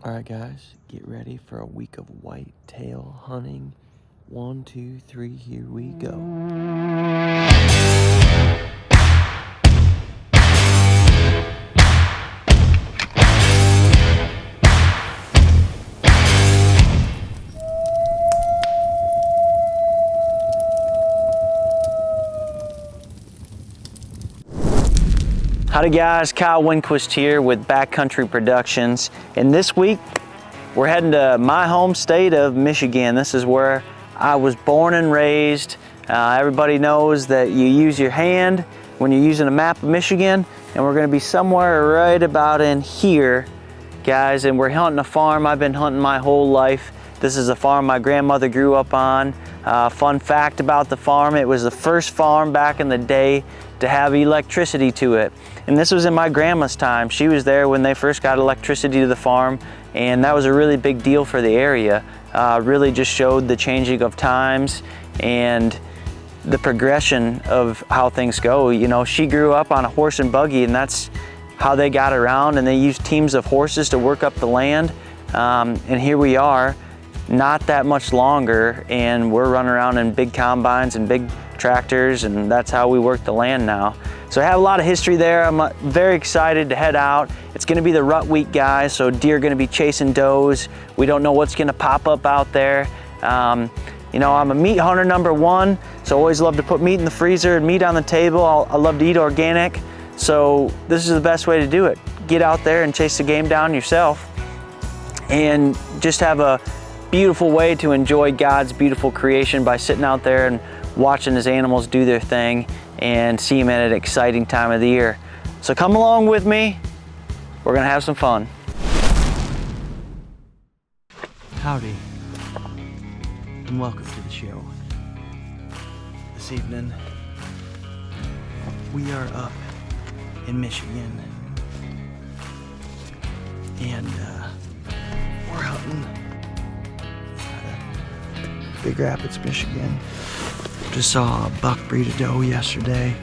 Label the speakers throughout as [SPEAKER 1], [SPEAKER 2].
[SPEAKER 1] Alright guys, get ready for a week of whitetail hunting. 1, 2, 3, here we go. Howdy guys, Kyle Winquist here with Backcountry Productions, and this week we're heading to my home state of Michigan. This is where I was born and raised. Everybody knows that you use your hand when you're using a map of Michigan, and we're going to be somewhere right about in here, guys, and we're hunting a farm I've been hunting my whole life. This is a farm my grandmother grew up on. Fun fact about the farm, it was the first farm back in the day to have electricity to it. And this was in my grandma's time. She was there when they first got electricity to the farm, and that was a really big deal for the area. Really just showed the changing of times and the progression of how things go. You know, she grew up on a horse and buggy, and that's how they got around, and they used teams of horses to work up the land. And here we are, not that much longer, and we're running around in big combines and big tractors, and that's how we work the land now. So I have a lot of history there. I'm very excited to head out. It's gonna be the rut week, guys, so deer are gonna be chasing does. We don't know what's gonna pop up out there. You know, I'm a meat hunter #1, so always love to put meat in the freezer and meat on the table. I love to eat organic, so this is the best way to do it. Get out there and chase the game down yourself, and just have a beautiful way to enjoy God's beautiful creation by sitting out there and watching his animals do their thing and see them at an exciting time of the year. So come along with me. We're gonna have some fun. Howdy, and welcome to the show. This evening, we are up in Michigan, and we're hunting out of Big Rapids, Michigan. Just saw a buck breed a doe yesterday,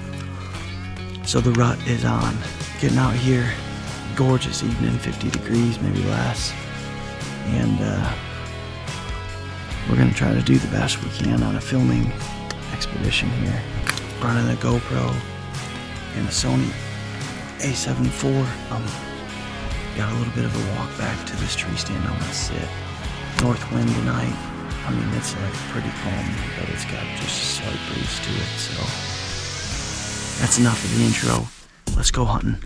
[SPEAKER 1] so the rut is on. Getting out here, gorgeous evening, 50 degrees, maybe less, and we're gonna try to do the best we can on a filming expedition here. Running a GoPro and a Sony A7 IV. Got a little bit of a walk back to this tree stand. I'm gonna sit. North wind tonight. I mean, it's like pretty calm, but it's got just a slight breeze to it, so that's enough of the intro. Let's go hunting.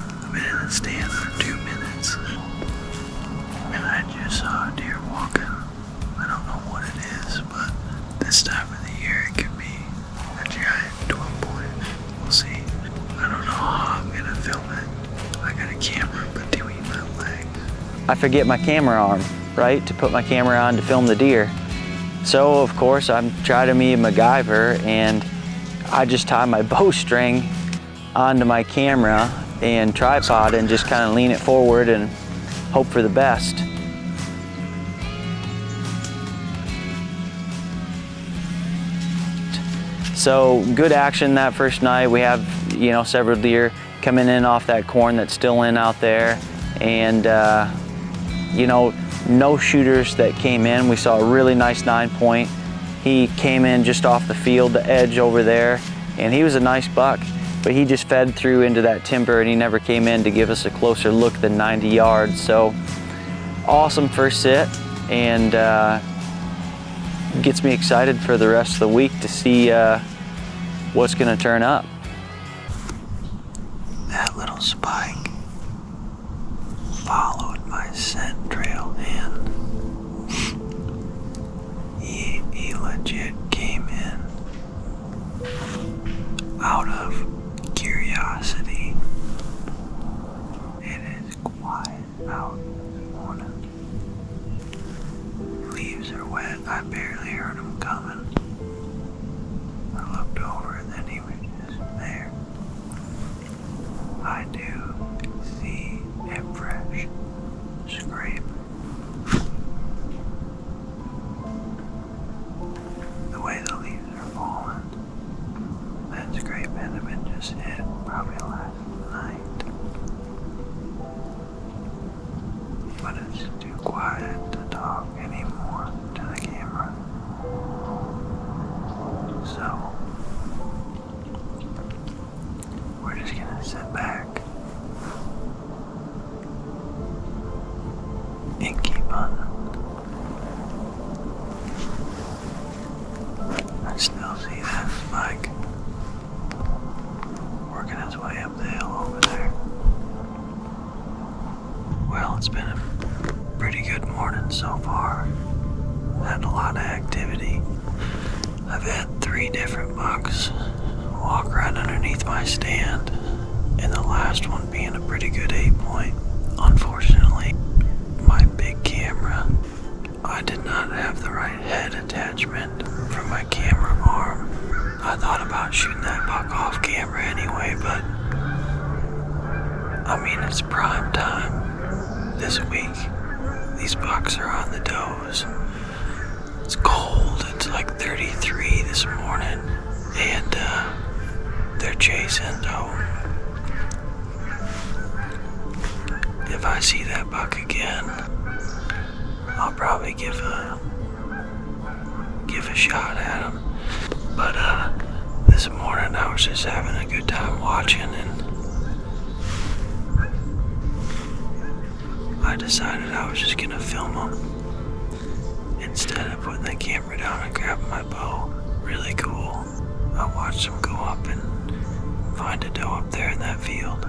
[SPEAKER 1] I've been in the stand for 2 minutes, and I just saw a deer walking. I don't know what it is, but this time of the year it could be a giant 12-point. We'll see. I don't know how I'm gonna film it. I got a camera between my legs. I forget my camera arm, right, to put my camera on to film the deer. So of course I'm trying to be a MacGyver, and I just tie my bowstring onto my camera and tripod and just kind of lean it forward and hope for the best. So good action that first night. We have, you know, several deer coming in off that corn that's still in out there, and you know, no shooters that came in. We saw a really nice 9-point. He came in just off the field, the edge over there, and he was a nice buck, but he just fed through into that timber, and he never came in to give us a closer look than 90 yards. So awesome first sit, and gets me excited for the rest of the week to see what's gonna turn up. That little spike followed my scent trail in. He legit came in out of curiosity. It is quiet out this morning. Leaves are wet. I barely heard him coming. I looked over and then he was just there. I do see a fresh scrape. The way the leaves are falling, that scrape had been just hit probably last night. But it's It's too quiet to talk anymore to the camera. So, we're just gonna sit back and keep hunting. I still see that spike working its way up the hill over there. Well, it's been a pretty good morning so far. Had a lot of activity. I've had 3 different bucks walk right underneath my stand, and the last one being a pretty good 8-point. Unfortunately, my big camera, I did not have the right head attachment for my camera arm. I thought about shooting that buck off camera anyway, but I mean, it's prime time this week. These bucks are on the does. It's cold, it's like 33 this morning, and they're chasing, so if I see that buck again, I'll probably give a shot at him. But this morning I was just having a good time watching, and I decided I was just gonna film him instead of putting the camera down and grabbing my bow. Really cool. I watched him go up and find a doe up there in that field.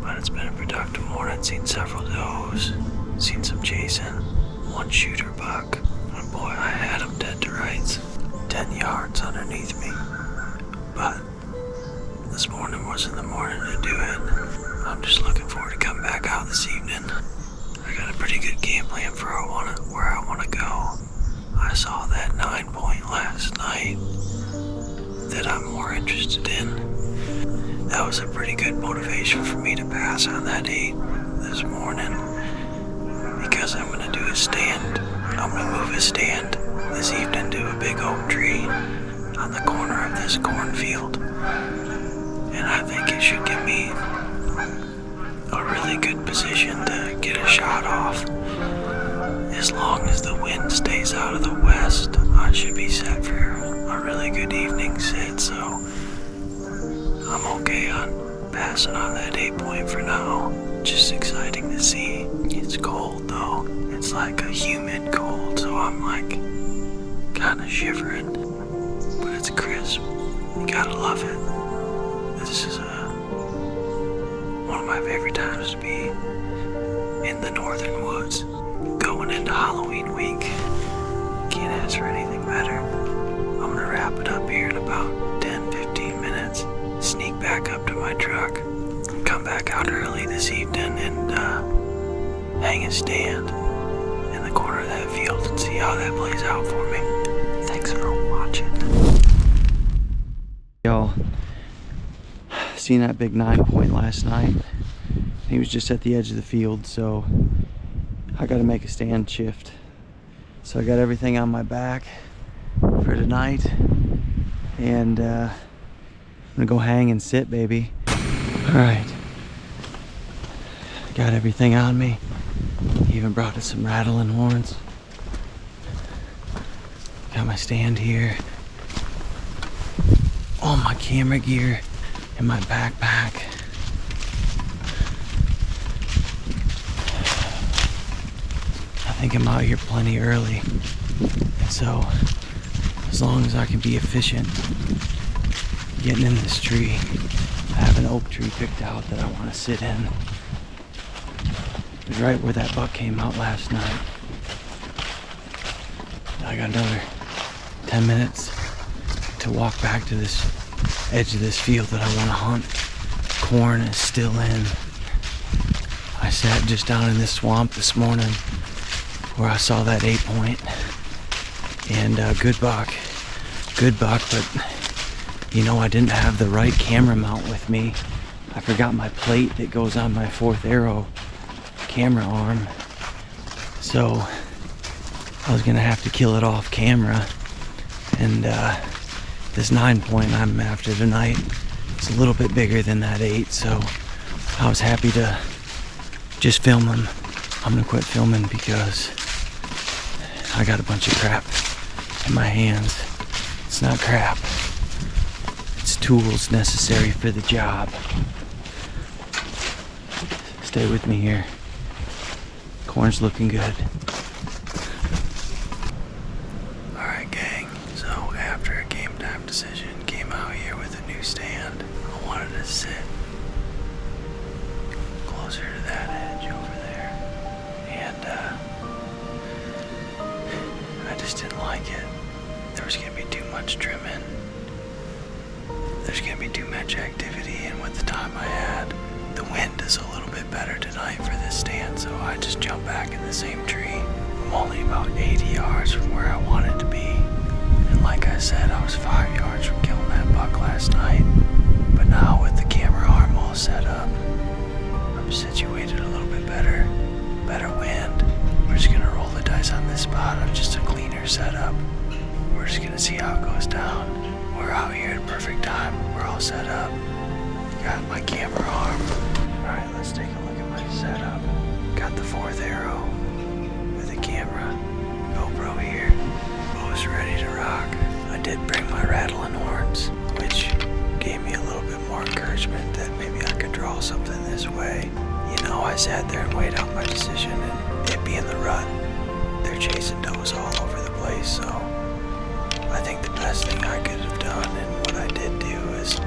[SPEAKER 1] But it's been a productive morning. Seen several does, seen some chasing, 1 shooter buck. And boy, I had him dead to rights, 10 yards underneath me. But this morning wasn't the morning to do it. I'm just looking forward to coming back out this evening. I got a pretty good game plan for where I want to go. I saw that 9-point last night that I'm more interested in. That was a pretty good motivation for me to pass on that 8 this morning, because I'm going to do a stand. I'm going to move a stand this evening to a big oak tree on the corner of this cornfield, and I think it should give me a really good position to get a shot off. As long as the wind stays out of the west, I should be set for a really good evening sit, so I'm okay on passing on that 8-point for now. Just exciting to see. It's cold though. It's like a humid cold, so I'm like kinda shivering. But it's crisp. You gotta love it. This is one of my favorite times to be in the northern woods. Going into Halloween week. Can't ask for anything better. I'm gonna wrap it up here in about 10-15 minutes. Sneak back up to my truck, come back out early this evening, and hang a stand in the corner of that field and see how that plays out for me. Thanks for watching. Y'all, seen that big 9-point last night. He was just at the edge of the field, so I gotta make a stand shift. So I got everything on my back for tonight, and I'm gonna go hang and sit, baby. All right, got everything on me. Even brought us some rattling horns. Got my stand here. All my camera gear in my backpack. I think I'm out here plenty early, and so as long as I can be efficient getting in this tree, I have an oak tree picked out that I want to sit in. It's right where that buck came out last night. I got another 10 minutes to walk back to this edge of this field that I want to hunt. Corn is still in. I sat just down in this swamp this morning where I saw that 8-point, and good buck, but you know, I didn't have the right camera mount with me. I forgot my plate that goes on my 4th arrow camera arm, so I was gonna have to kill it off camera. And this 9-point I'm after tonight is a little bit bigger than that 8, so I was happy to just film him I'm gonna quit filming because I got a bunch of crap in my hands. It's not crap. It's tools necessary for the job. Stay with me here. Corn's looking good. Alright gang, so after a game time decision, came out here with a new stand. I wanted to sit closer to that edge over there. And I just didn't like it. There was gonna be too much trimming. There's gonna be too much activity, and with the time I had, the wind is a little bit better tonight for this stand, so I just jumped back in the same tree. I'm only about 80 yards from where I wanted to be. And like I said, I was 5 yards from killing that buck last night. But now with the camera arm all set up, I'm situated a little bit better. Better wind. We're just gonna roll the dice on this spot of just a cleaner setup. We're just gonna see how it goes down. We're out here at perfect time. We're all set up. Got my camera arm. Alright, let's take a look at my setup. Got the 4th arrow with a camera. GoPro here. Bow's ready to rock. I did bring my rattling horns, which gave me a little bit more encouragement that maybe I could draw something this way. You know, I sat there and weighed out my decision, and it being the rut, they're chasing does all over the place, so I think the best thing I could have done, and what I did do, is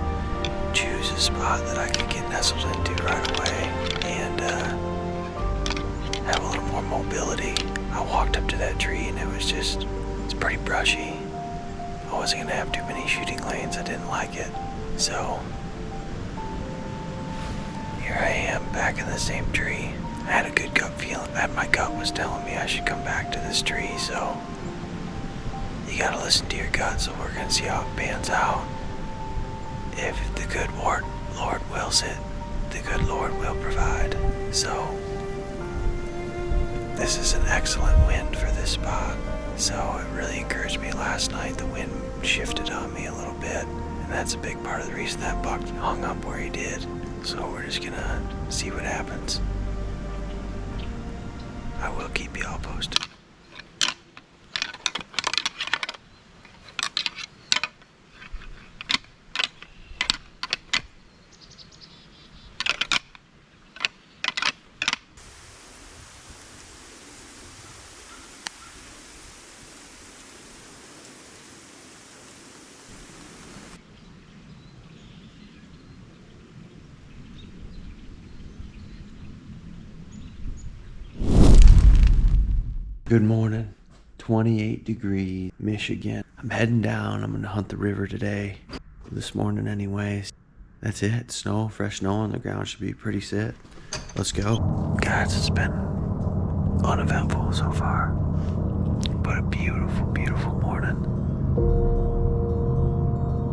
[SPEAKER 1] choose a spot that I could get nestled into right away and have a little more mobility. I walked up to that tree and it's pretty brushy. I wasn't gonna have too many shooting lanes. I didn't like it. So here I am back in the same tree. I had a good gut feeling. My gut was telling me I should come back to this tree, so you gotta listen to your gut, so we're gonna see how it pans out. If the good Lord wills it, the good Lord will provide. So this is an excellent wind for this spot. So it really encouraged me last night. The wind shifted on me a little bit, and that's a big part of the reason that buck hung up where he did. So we're just gonna see what happens. I will keep you all posted. Good morning. 28 degrees, Michigan. I'm heading down. I'm gonna hunt the river today. This morning anyways. That's it. Snow, fresh snow on the ground should be pretty set. Let's go. Guys, it's been uneventful so far. But a beautiful, beautiful morning.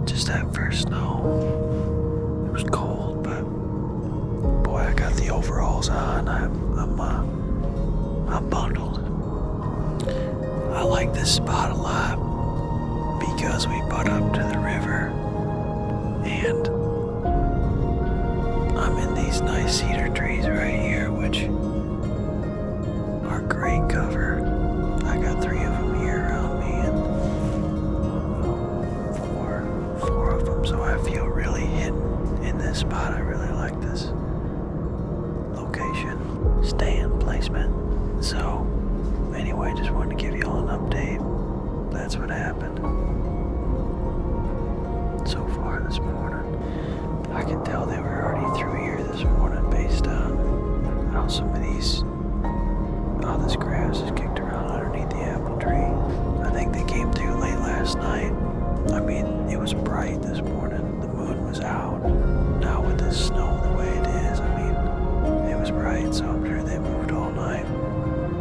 [SPEAKER 1] Just that first snow. It was cold, but boy, I got the overalls on. I'm bundled. I like this spot a lot because we butt up to the river and I'm in these nice cedar trees right here, which are great cover. I got 3 of them here around me and four of them, so I feel really hidden in this spot. I really like this location, stand placement. So anyway, just wanted to give you all an update. That's what happened so far this morning. I can tell they were already through here this morning based on how some of this grass is kicked around underneath the apple tree. I think they came through late last night. I mean, it was bright this morning. The moon was out. Now with this snow the way it is, I mean, it was bright, so I'm sure they moved all night.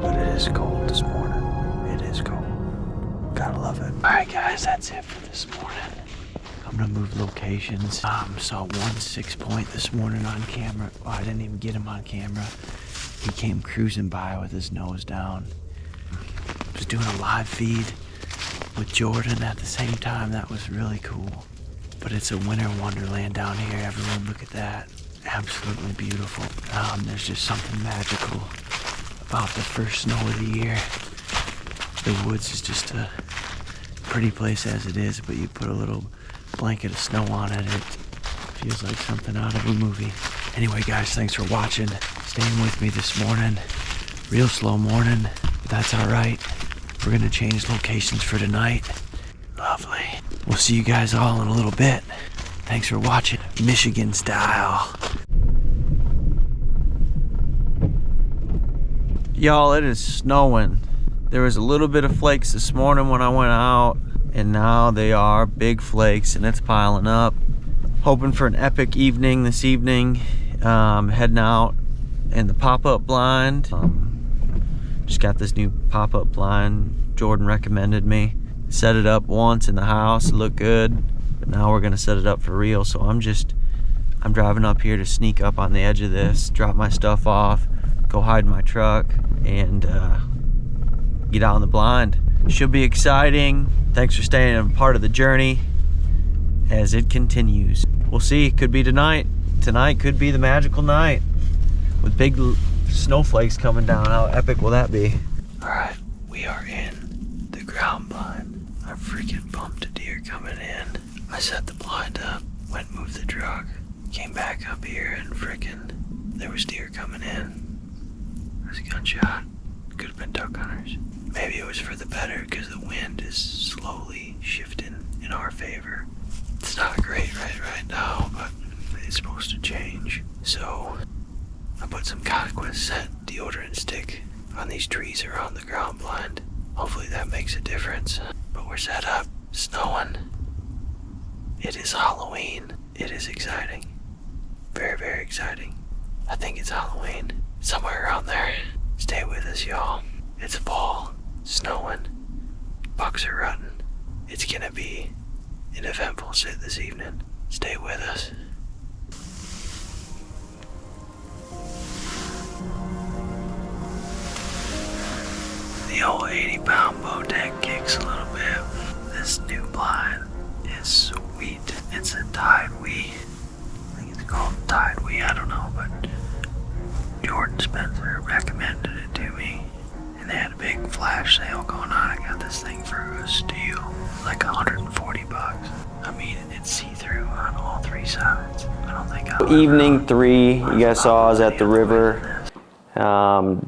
[SPEAKER 1] But it is cold this morning. It is cold. Gotta love it. Alright guys, that's it for this morning. I'm gonna move locations. Saw one 6-point this morning on camera. Oh, I didn't even get him on camera. He came cruising by with his nose down. Was doing a live feed with Jordan at the same time. That was really cool. But it's a winter wonderland down here. Everyone look at that. Absolutely beautiful. There's just something magical about the first snow of the year. The woods is just a pretty place as it is, but you put a little blanket of snow on it, it feels like something out of a movie. Anyway, guys, thanks for watching, staying with me this morning. Real slow morning, but that's all right. We're gonna change locations for tonight. Lovely. We'll see you guys all in a little bit. Thanks for watching, Michigan style. Y'all, it is snowing. There was a little bit of flakes this morning when I went out, and now they are big flakes and it's piling up. Hoping for an epic evening this evening. Heading out in the pop-up blind. Just got this new pop-up blind Jordan recommended me. Set it up once in the house, it looked good, but now we're gonna set it up for real. So I'm driving up here to sneak up on the edge of this, drop my stuff off, go hide in my truck, and get out in the blind. Should be exciting. Thanks for staying a part of the journey as it continues. We'll see, could be tonight. Tonight could be the magical night with big snowflakes coming down. How epic will that be? All right, we are in the ground blind. I freaking bumped a deer coming in. I set the blind up, went and moved the truck, came back up here, and freaking there was deer coming in. There's a gunshot. Could have been duck hunters. Maybe it was for the better because the wind is slowly shifting in our favor. It's not great right now, but it's supposed to change. So I put some Conquest scent deodorant stick on these trees around the ground blind. Hopefully that makes a difference. But we're set up, snowing. It is Halloween. It is exciting. Very, very exciting. I think it's Halloween. Somewhere around there. Stay with us, y'all. It's fall, snowing, bucks are rutting. It's gonna be an eventful sit this evening. Stay with us. The old 80-pound bow tag kicks a little bit. This new blind is sweet. It's a Tidewee. I think it's called Tidewee, I don't know, but Jordan Spencer recommended it to me. And they had a big flash sale going on. I got this thing for a steal, like $140. I mean, it's see-through on all three sides. I don't think Evening 3, you guys saw I was at the river.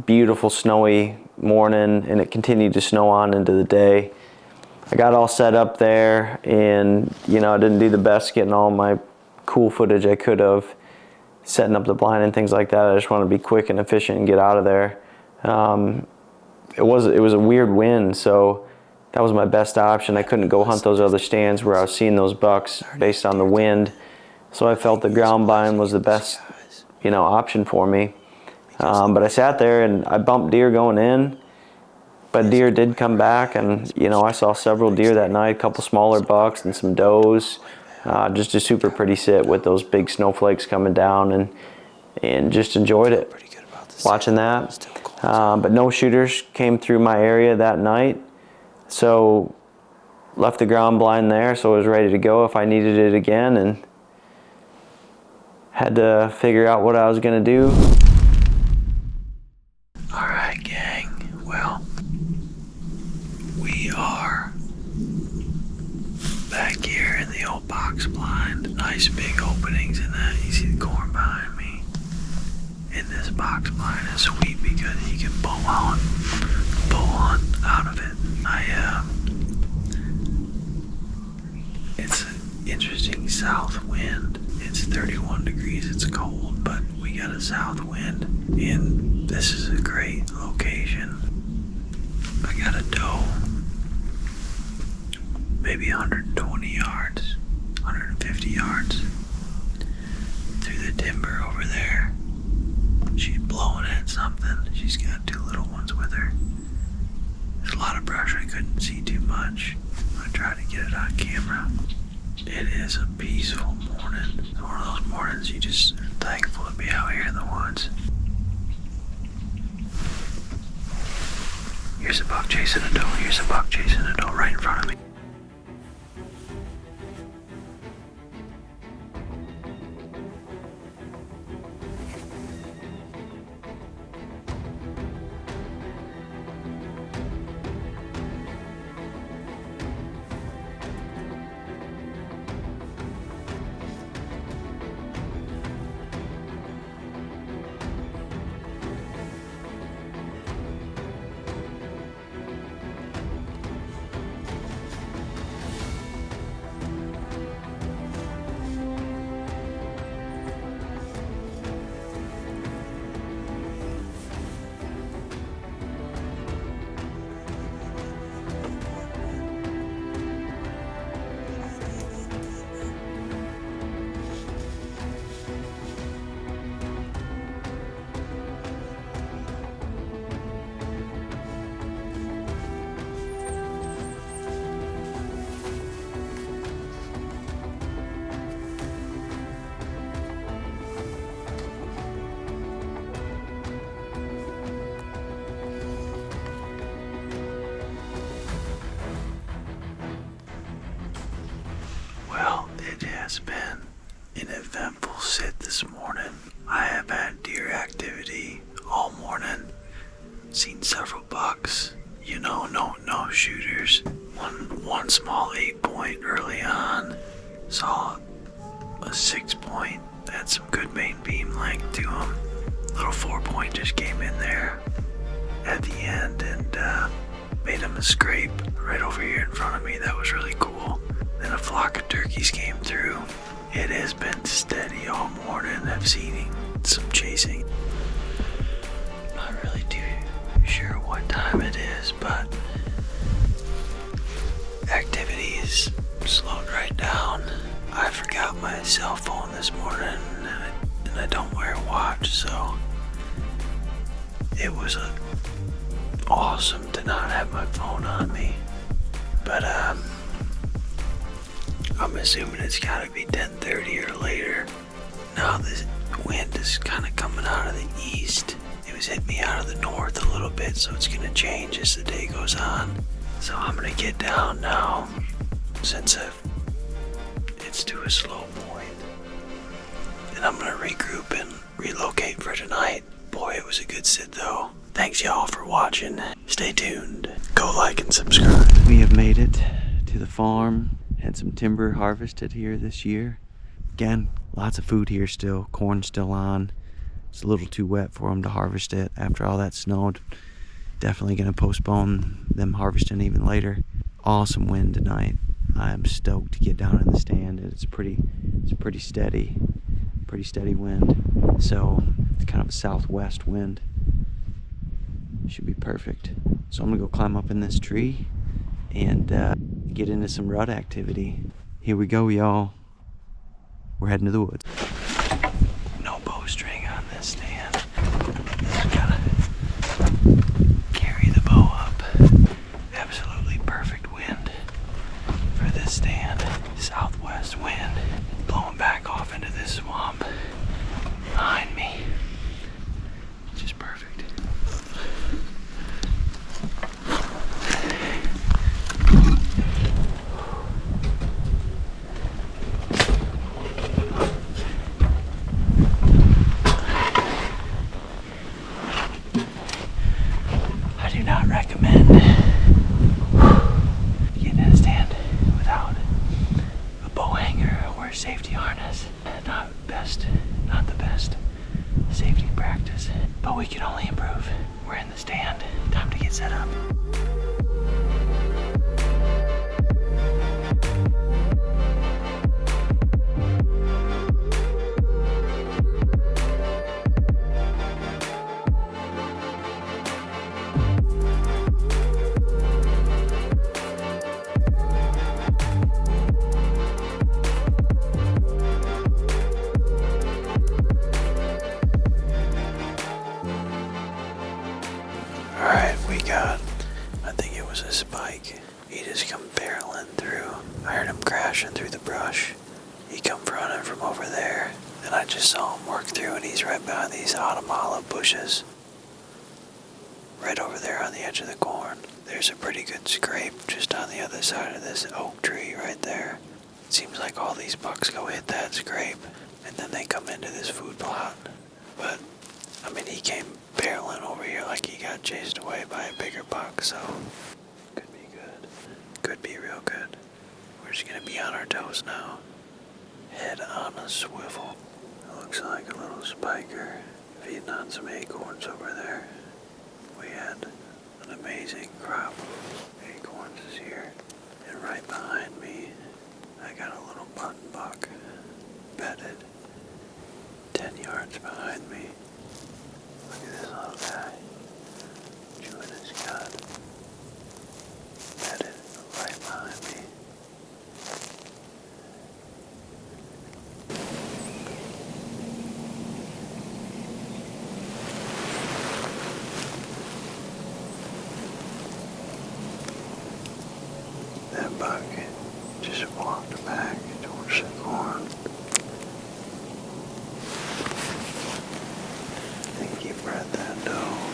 [SPEAKER 1] Beautiful snowy morning, and it continued to snow on into the day. I got all set up there, and I didn't do the best getting all my cool footage I could have, setting up the blind and things like that. I just wanted to be quick and efficient and get out of there. It was a weird wind, so that was my best option. I couldn't go hunt those other stands where I was seeing those bucks based on the wind, so I felt the ground blind was the best option for me. But I sat there and I bumped deer going in, but deer did come back, and I saw several deer that night, a couple smaller bucks and some does. Just a super pretty sit with those big snowflakes coming down, and just enjoyed it. Watching that. But no shooters came through my area that night, so left the ground blind there, so I was ready to go if I needed it again, and had to figure out what I was gonna do. All right, gang, well, we are back here in the old box blind. Nice big openings in that. You see the corn behind me. And this box blind is sweet because you can bow on out of it. It's an interesting south wind. It's 31 degrees, it's cold, but we got a south wind, and this is a great location. I got a doe, maybe 120 yards, 150 yards through the timber over there. She's blowing at something. She's got two little ones with her. There's a lot of brush, I couldn't see too much. I tried to get it on camera. It is a peaceful morning. It's one of those mornings you just are thankful to be out here in the woods. Here's a buck chasing a doe. Here's a buck chasing a doe right in front of me. several bucks. You know, no shooters. One small 8-point early on. Saw a 6-point. Had some good main beam length to him. Little 4-point just came in there at the end and made him a scrape right over here in front of me. That was really cool. Then a flock of turkeys came through. It has been steady all morning. I've seen some chasing. Not really too sure what time it is, but activity is slowed right down. I forgot my cell phone this morning and I don't wear a watch, so it was awesome to not have my phone on me. But I'm assuming it's gotta be 10:30 or later. Now this wind is kind of coming out of the east. It was hitting me out of the north a little bit, so it's gonna change as the day goes on. So I'm gonna get down now, since it's to a slow point, and I'm gonna regroup and relocate for tonight. Boy, it was a good sit though. Thanks y'all for watching. Stay tuned. Go like and subscribe. We have made it to the farm. Had some timber harvested here this year. Again, lots of food here still. Corn's still on. It's a little too wet for them to harvest it after all that snowed. Definitely gonna postpone them harvesting even later. Awesome wind tonight. I'm stoked to get down in the stand. It's pretty steady wind. So it's kind of a southwest wind. Should be perfect. So I'm gonna go climb up in this tree and get into some rut activity. Here we go, y'all. We're heading to the woods. No bowstring on this stand. Just gotta carry the bow up. Absolutely perfect wind for this stand. Southwest wind blowing back off into this swamp behind me. Just perfect. I do not recommend getting in a stand without a bow hanger or a safety harness. Not the best safety practice, but we can only improve. We're in the stand. Time to get set up. Alright, we got, I think it was a spike. He just come barreling through. I heard him crashing through the brush. He come running from over there. And I just saw him work through, and he's right behind these autumn olive bushes. Right over there on the edge of the corn. There's a pretty good scrape just on the other side of this oak tree right there. It seems like all these bucks go hit that scrape, and then they come into this food plot. But I mean, he came barreling over here like he got chased away by a bigger buck, so could be good. Could be real good. We're just gonna be on our toes now. Head on a swivel. It looks like a little spiker feeding on some acorns over there. We had an amazing crop of acorns this year. And right behind me, I got a little button buck bedded 10 yards behind me. Look at this little guy chewing his cud. Bedded right behind me. That buck just walked back towards the corn. Think he bred that doe.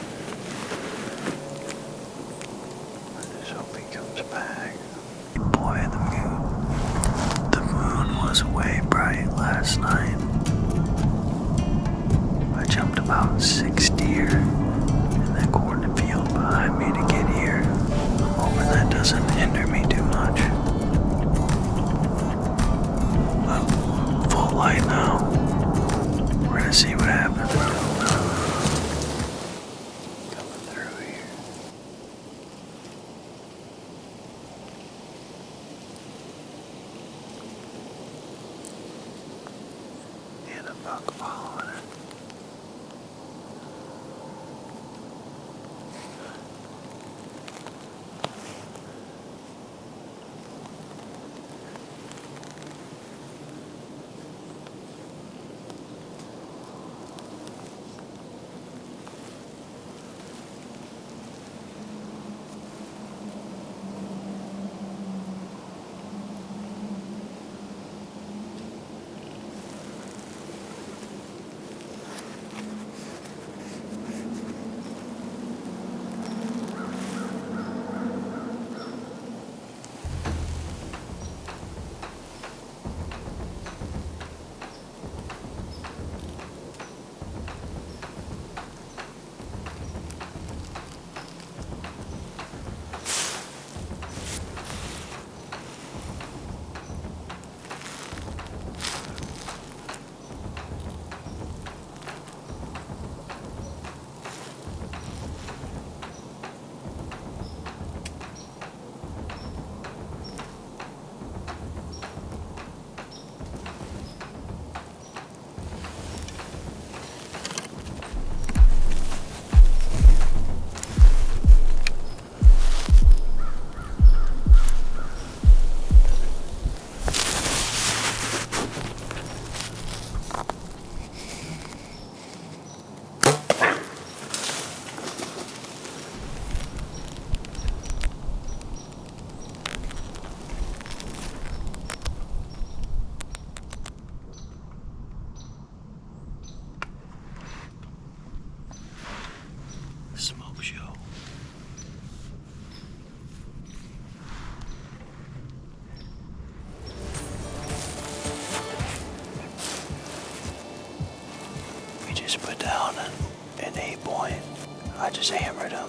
[SPEAKER 1] just hammered him.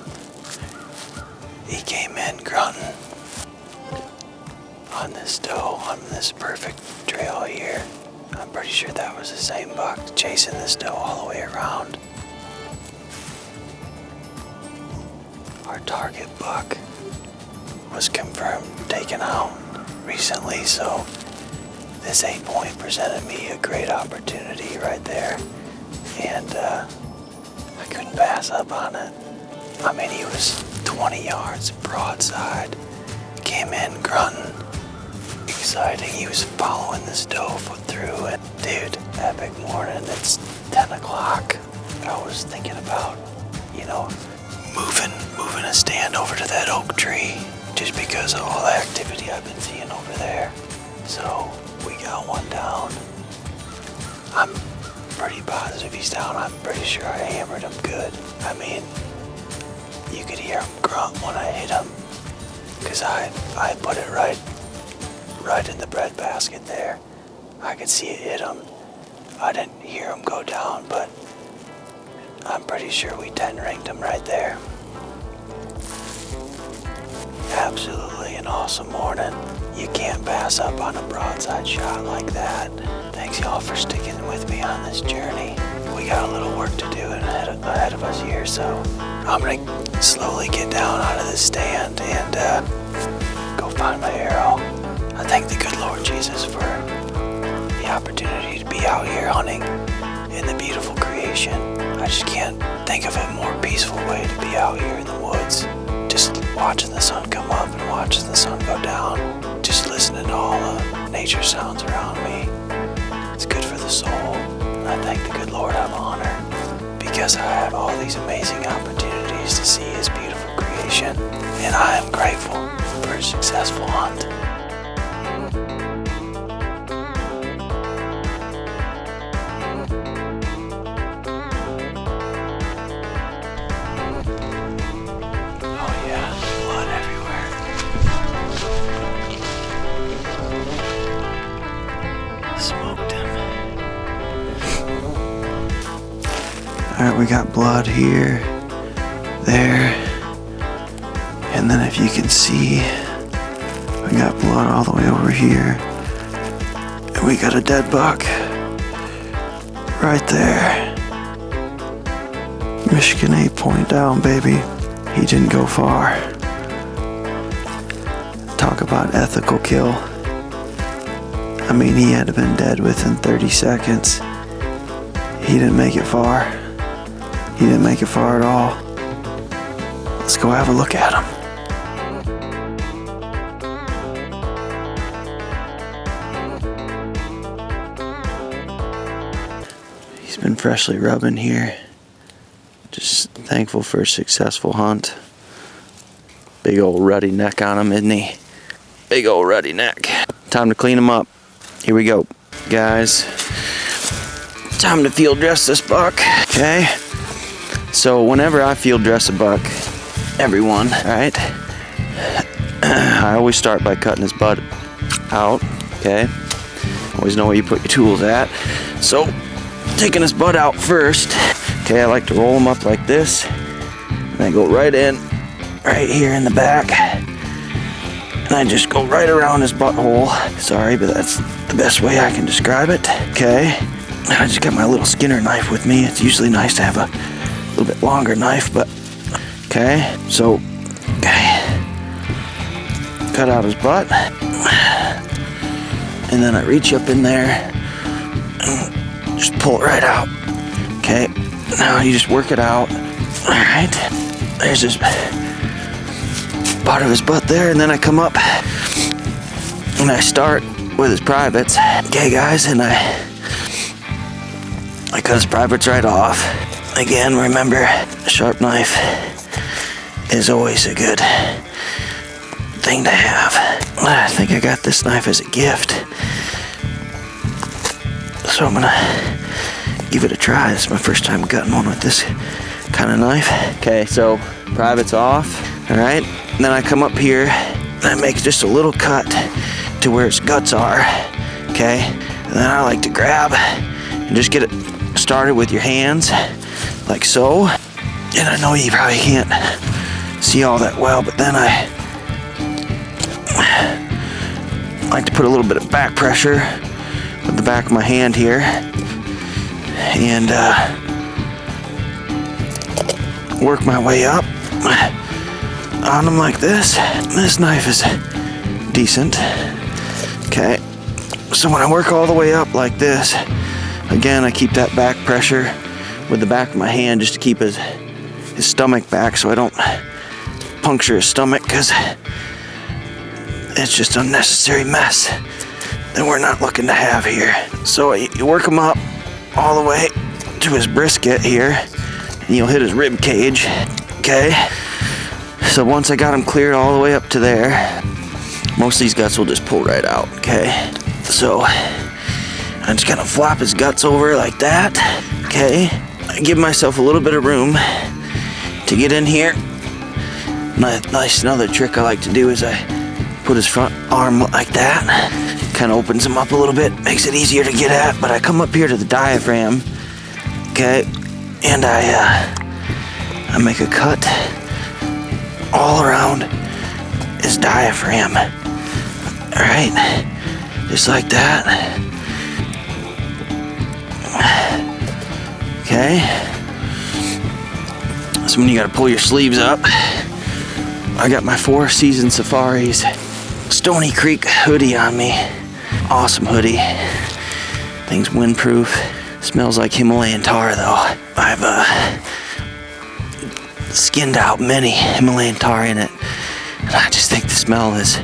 [SPEAKER 1] He came in grunting on this doe on this perfect trail here. I'm pretty sure that was the same buck chasing this doe all the way around. Our target buck was confirmed taken out recently, so this 8-point presented me a great opportunity right there, and I couldn't pass up on it. I mean, he was 20 yards broadside, came in grunting, exciting. He was following this doe through, and dude, epic morning. It's 10 o'clock. I was thinking about, moving a stand over to that oak tree just because of all the activity I've been seeing over there. So we got one down. I'm pretty positive he's down. I'm pretty sure I hammered him good. I mean, you could hear him grunt when I hit him, because I put it right in the bread basket there. I could see it hit him. I didn't hear him go down, but I'm pretty sure we 10-ringed him right there. Absolutely an awesome morning. You can't pass up on a broadside shot like that. Thanks y'all for sticking with me on this journey. We got a little work to do ahead of us here, so I'm gonna slowly get down out of this stand and go find my arrow. I thank the good Lord Jesus for the opportunity to be out here hunting in the beautiful creation. I just can't think of a more peaceful way to be out here in the woods. Just watching the sun come up and watching the sun go down. Just listening to all the nature sounds around me. It's good for the soul. And I thank the good Lord I'm honored because I have all these amazing opportunities to see His beautiful creation. And I am grateful for a successful hunt. Alright, we got blood here, there, and then if you can see, we got blood all the way over here, and we got a dead buck right there. Michigan 8-point down, baby. He didn't go far. Talk about ethical kill. I mean, he had to have been dead within 30 seconds. He didn't make it far. He didn't make it far at all. Let's go have a look at him. He's been freshly rubbing here. Just thankful for a successful hunt. Big old ruddy neck on him, isn't he? Big old ruddy neck. Time to clean him up. Here we go, guys. Time to field dress this buck, okay? So whenever I field dress a buck, everyone, right? I always start by cutting his butt out, okay? Always know where you put your tools at. So, taking his butt out first, okay, I like to roll him up like this, and I go right in, right here in the back, and I just go right around his butthole. Sorry, but that's the best way I can describe it, okay? I just got my little Skinner knife with me. It's usually nice to have a little bit longer knife, but okay, so okay, cut out his butt, and then I reach up in there and just pull it right out. Okay, now you just work it out. All right, there's this part of his butt there, and then I come up and I start with his privates. Okay, guys, and I cut his privates right off. Again, remember, a sharp knife is always a good thing to have. I think I got this knife as a gift, so I'm gonna give it a try. This is my first time cutting one with this kind of knife. Okay, so private's off, all right? And then I come up here and I make just a little cut to where its guts are, okay? And then I like to grab and just get it started with your hands, like so. And I know you probably can't see all that well, but then I like to put a little bit of back pressure with the back of my hand here, and work my way up on them like this. This knife is decent. Okay, so when I work all the way up like this, again, I keep that back pressure with the back of my hand just to keep his stomach back so I don't puncture his stomach, because it's just unnecessary mess that we're not looking to have here. So you work him up all the way to his brisket here, and you'll hit his rib cage. Okay, so once I got him cleared all the way up to there, most of these guts will just pull right out. Okay, so I'm just gonna flop his guts over like that. Okay, I give myself a little bit of room to get in here. Another trick I like to do is I put his front arm like that. Kind of opens him up a little bit, makes it easier to get at, but I come up here to the diaphragm, okay, and I make a cut all around his diaphragm. All right, just like that. Okay, so when you gotta pull your sleeves up, I got my Four Seasons Safaris Stony Creek hoodie on me. Awesome hoodie. Thing's windproof. Smells like Himalayan tar though. I've skinned out many Himalayan tar in it, and I just think the smell is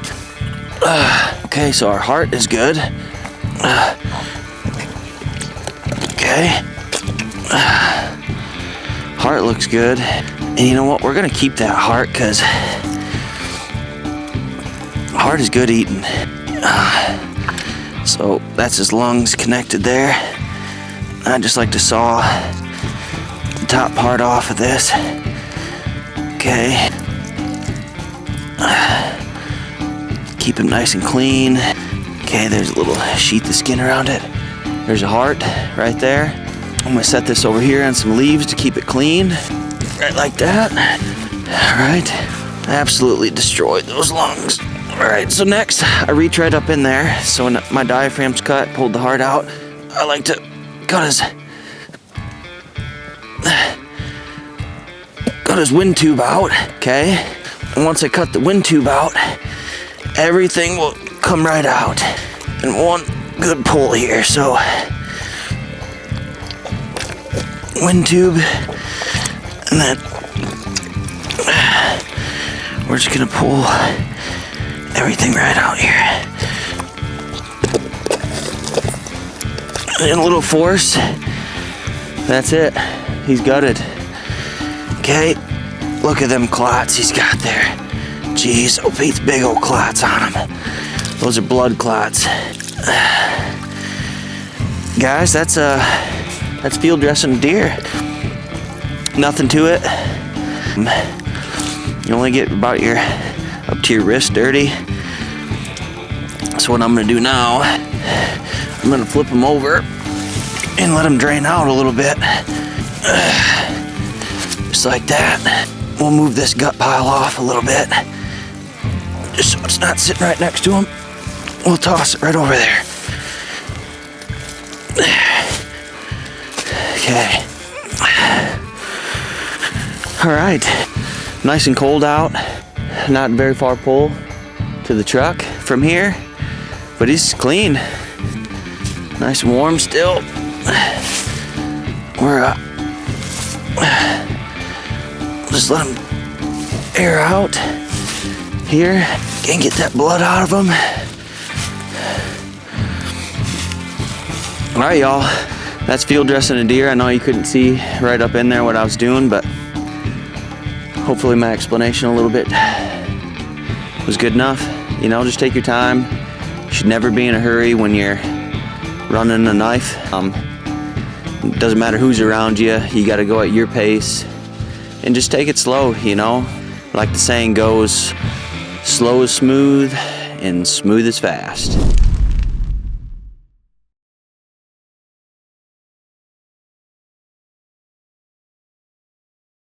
[SPEAKER 1] okay. So our heart is good. Okay, heart looks good, and you know what, we're gonna keep that heart because heart is good eating. So that's his lungs connected there. I just like to saw the top part off of this. Okay. Keep him nice and clean. Okay, there's a little sheath of skin around it. There's a heart right there. I'm gonna set this over here on some leaves to keep it clean. Right like that. All right. Absolutely destroyed those lungs. All right, so next I reach right up in there. So when my diaphragm's cut, pulled the heart out, I like to cut his wind tube out, okay? And once I cut the wind tube out, everything will come right out in one good pull here. So wind tube, and then we're just gonna pull everything right out here. And a little force. That's it. He's gutted. Okay, look at them clots he's got there. Jeez, oh, Pete's big old clots on him. Those are blood clots. Guys, that's field dressing a deer. Nothing to it. You only get about up to your wrist dirty. So what I'm gonna do now, I'm gonna flip them over and let them drain out a little bit. Just like that. We'll move this gut pile off a little bit, just so it's not sitting right next to him. We'll toss it right over there. Okay. All right, nice and cold out. Not very far pull to the truck from here, but he's clean. Nice and warm still. We're just let him air out here and get that blood out of him. All right, y'all, that's field dressing a deer. I know you couldn't see right up in there what I was doing, but hopefully my explanation a little bit was good enough. You know, just take your time. You should never be in a hurry when you're running a knife. It doesn't matter who's around you. You got to go at your pace and just take it slow, you know. Like the saying goes, slow is smooth and smooth is fast.